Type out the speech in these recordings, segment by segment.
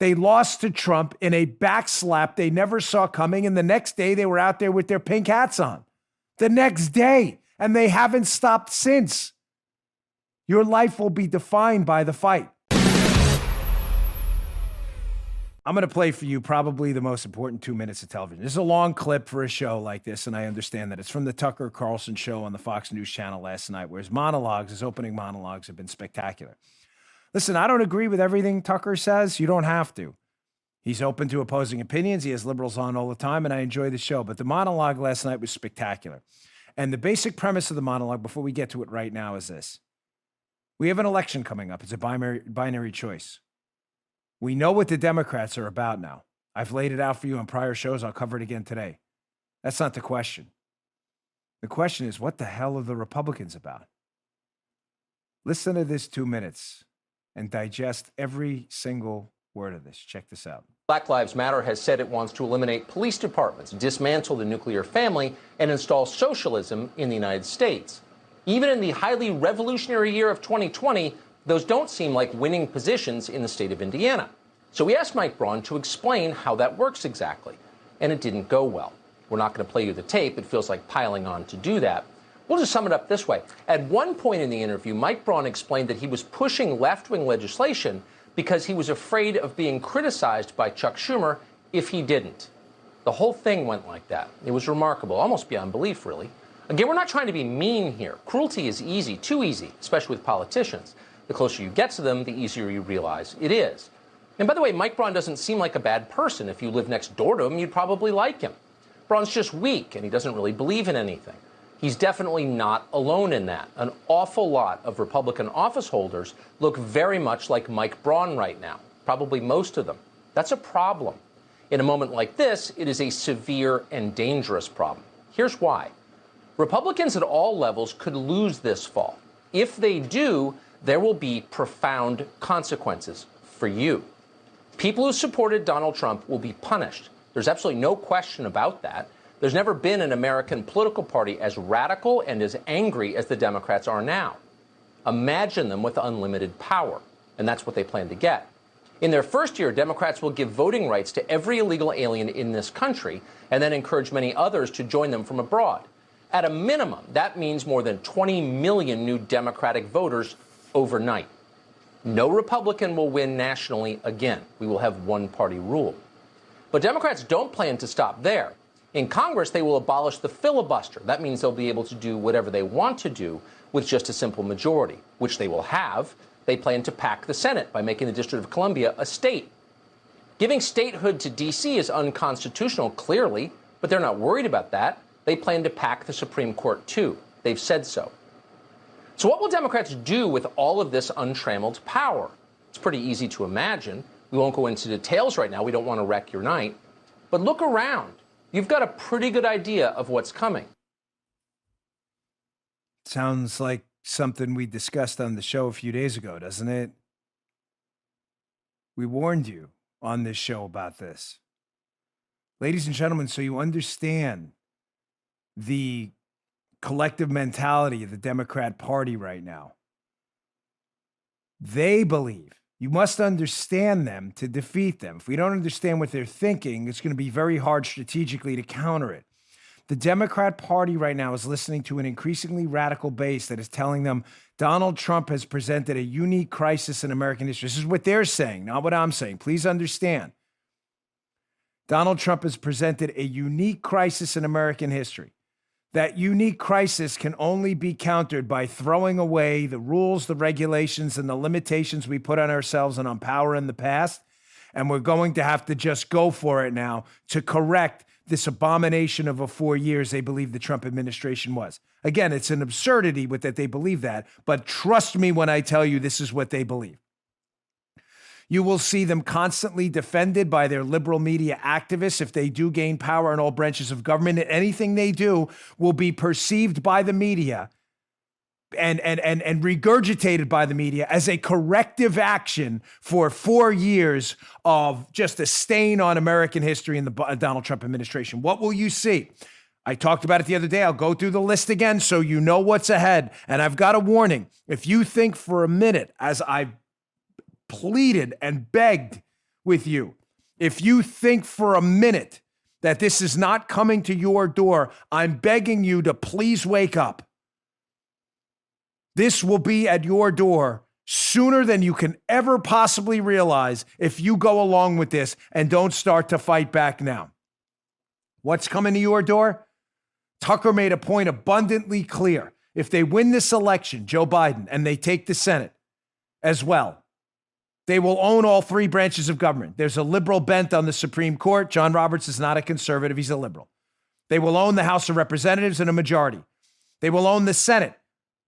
They lost to Trump in a backslap they never saw coming. And the next day they were out there with their pink hats on. The next day. And they haven't stopped since. Your life will be defined by the fight. I'm going to play for you probably the most important 2 minutes of television. This is a long clip for a show like this, and I understand that. It's from the Tucker Carlson show on the Fox News channel last night, where his opening monologues have been spectacular. Listen, I don't agree with everything Tucker says. You don't have to. He's open to opposing opinions. He has liberals on all the time, and I enjoy the show. But the monologue last night was spectacular. And the basic premise of the monologue, before we get to it right now, is this. We have an election coming up. It's a binary choice. We know what the Democrats are about now. I've laid it out for you on prior shows. I'll cover it again today. That's not the question. The question is, what the hell are the Republicans about? Listen to this 2 minutes and digest every single word of this. Check this out. Black Lives Matter has said it wants to eliminate police departments, dismantle the nuclear family, and install socialism in the United States. Even in the highly revolutionary year of 2020, those don't seem like winning positions in the state of Indiana. So we asked Mike Braun to explain how that works exactly, and it didn't go well. We're not going to play you the tape. It feels like piling on to do that. We'll just sum it up this way. At one point in the interview, Mike Braun explained that he was pushing left-wing legislation because he was afraid of being criticized by Chuck Schumer if he didn't. The whole thing went like that. It was remarkable, almost beyond belief, really. Again, we're not trying to be mean here. Cruelty is easy, too easy, especially with politicians. The closer you get to them, the easier you realize it is. And by the way, Mike Braun doesn't seem like a bad person. If you live next door to him, you'd probably like him. Braun's just weak, and he doesn't really believe in anything. He's definitely not alone in that. An awful lot of Republican office holders look very much like Mike Braun right now, probably most of them. That's a problem. In a moment like this, it is a severe and dangerous problem. Here's why. Republicans at all levels could lose this fall. If they do, there will be profound consequences for you. People who supported Donald Trump will be punished. There's absolutely no question about that. There's never been an American political party as radical and as angry as the Democrats are now. Imagine them with unlimited power, and that's what they plan to get. In their first year, Democrats will give voting rights to every illegal alien in this country and then encourage many others to join them from abroad. At a minimum, that means more than 20 million new Democratic voters overnight. No Republican will win nationally again. We will have one-party rule. But Democrats don't plan to stop there. In Congress, they will abolish the filibuster. That means they'll be able to do whatever they want to do with just a simple majority, which they will have. They plan to pack the Senate by making the District of Columbia a state. Giving statehood to D.C. is unconstitutional, clearly, but they're not worried about that. They plan to pack the Supreme Court, too. They've said so. So what will Democrats do with all of this untrammeled power? It's pretty easy to imagine. We won't go into details right now. We don't want to wreck your night. But look around. You've got a pretty good idea of what's coming. Sounds like something we discussed on the show a few days ago, doesn't it? We warned you on this show about this. Ladies and gentlemen, so you understand the collective mentality of the Democrat Party right now. They believe you must understand them to defeat them. If we don't understand what they're thinking, it's going to be very hard strategically to counter it. The Democrat Party right now is listening to an increasingly radical base that is telling them Donald Trump has presented a unique crisis in American history. This is what they're saying, not what I'm saying. Please understand. Donald Trump has presented a unique crisis in American history. That unique crisis can only be countered by throwing away the rules, the regulations, and the limitations we put on ourselves and on power in the past. And we're going to have to just go for it now to correct this abomination of a 4 years they believe the Trump administration was. Again, it's an absurdity with that they believe that, but trust me when I tell you this is what they believe. You will see them constantly defended by their liberal media activists if they do gain power in all branches of government. And anything they do will be perceived by the media and regurgitated by the media as a corrective action for 4 years of just a stain on American history in the Donald Trump administration. What will you see? I talked about it the other day. I'll go through the list again so you know what's ahead. And I've got a warning. If you think for a minute, as I've pleaded and begged with you. If you think for a minute that this is not coming to your door, I'm begging you to please wake up. This will be at your door sooner than you can ever possibly realize if you go along with this and don't start to fight back now. What's coming to your door? Tucker made a point abundantly clear. If they win this election, Joe Biden, and they take the Senate as well, they will own all three branches of government. There's a liberal bent on the Supreme Court. John Roberts is not a conservative. He's a liberal. They will own the House of Representatives in a majority. They will own the Senate.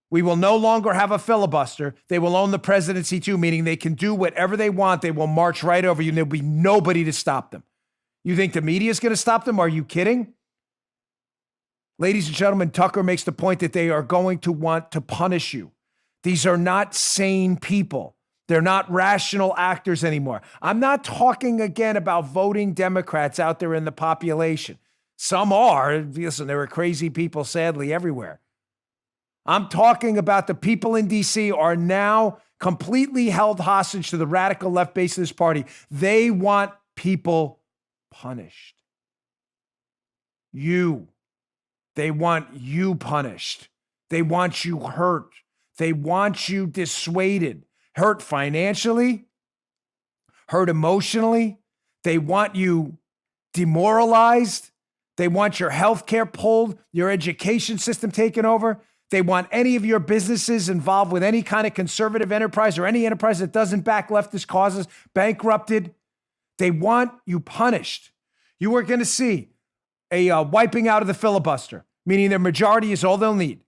We will no longer have a filibuster. They will own the presidency too, meaning they can do whatever they want. They will march right over you, and there'll be nobody to stop them. You think the media is going to stop them? Are you kidding? Ladies and gentlemen, Tucker makes the point that they are going to want to punish you. These are not sane people. They're not rational actors anymore. I'm not talking again about voting Democrats out there in the population. Some are. Listen, there are crazy people, sadly, everywhere. I'm talking about the people in D.C. are now completely held hostage to the radical left base of this party. They want people punished. They want you punished. They want you hurt. They want you dissuaded, hurt financially, hurt emotionally. They want you demoralized. They want your health care pulled, your education system taken over. They want any of your businesses involved with any kind of conservative enterprise or any enterprise that doesn't back leftist causes bankrupted. They want you punished. You are going to see a wiping out of the filibuster, meaning their majority is all they'll need.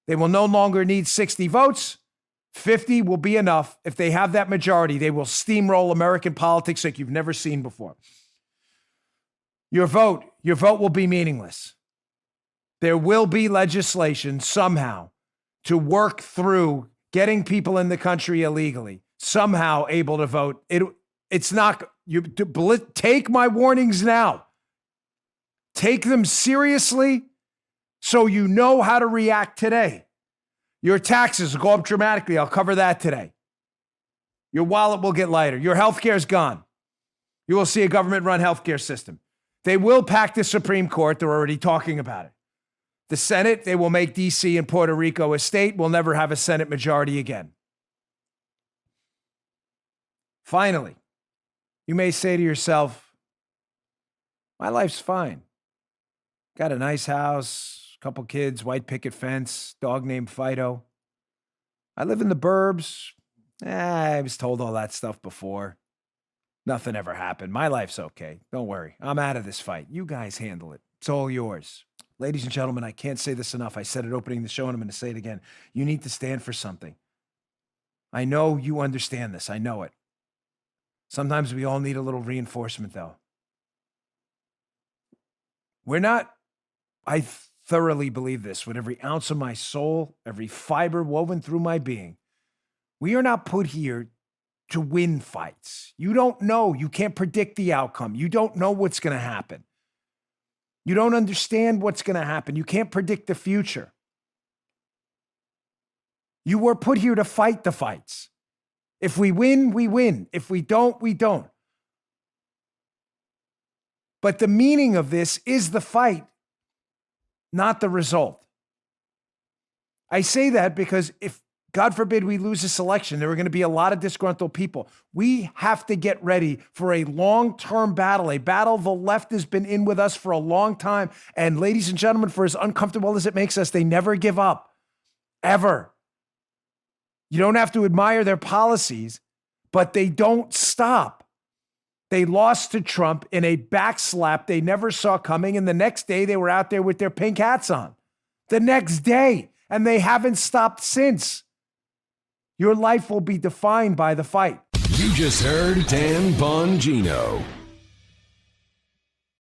They will no longer need 60 votes. 50 will be enough. If they have that majority, they will steamroll American politics like you've never seen before. Your vote will be meaningless. There will be legislation somehow to work through getting people in the country illegally, somehow able to vote. It's not, take my warnings now. Take them seriously so you know how to react today. Your taxes will go up dramatically. I'll cover that today. Your wallet will get lighter. Your health care is gone. You will see a government-run healthcare system. They will pack the Supreme Court. They're already talking about it. The Senate, they will make D.C. and Puerto Rico a state. We'll never have a Senate majority again. Finally, you may say to yourself, my life's fine. Got a nice house, couple kids, white picket fence, dog named Fido. I live in the burbs. I was told all that stuff before. Nothing ever happened. My life's okay. Don't worry. I'm out of this fight. You guys handle it. It's all yours. Ladies and gentlemen, I can't say this enough. I said it opening the show, and I'm going to say it again. You need to stand for something. I know you understand this. I know it. Sometimes we all need a little reinforcement, though. I thoroughly believe this with every ounce of my soul, every fiber woven through my being. We are not put here to win fights. You don't know. You can't predict the outcome. You don't know what's going to happen. You don't understand what's going to happen. You can't predict the future. You were put here to fight the fights. If we win, we win. If we don't, we don't. But the meaning of this is the fight, not the result. I say that because if, God forbid, we lose this election, there are going to be a lot of disgruntled people. We have to get ready for a long-term battle, a battle the left has been in with us for a long time. And ladies and gentlemen, for as uncomfortable as it makes us, they never give up, ever. You don't have to admire their policies, but they don't stop. They lost to Trump in a backslap they never saw coming, and the next day they were out there with their pink hats on. The next day, and they haven't stopped since. Your life will be defined by the fight. You just heard Dan Bongino.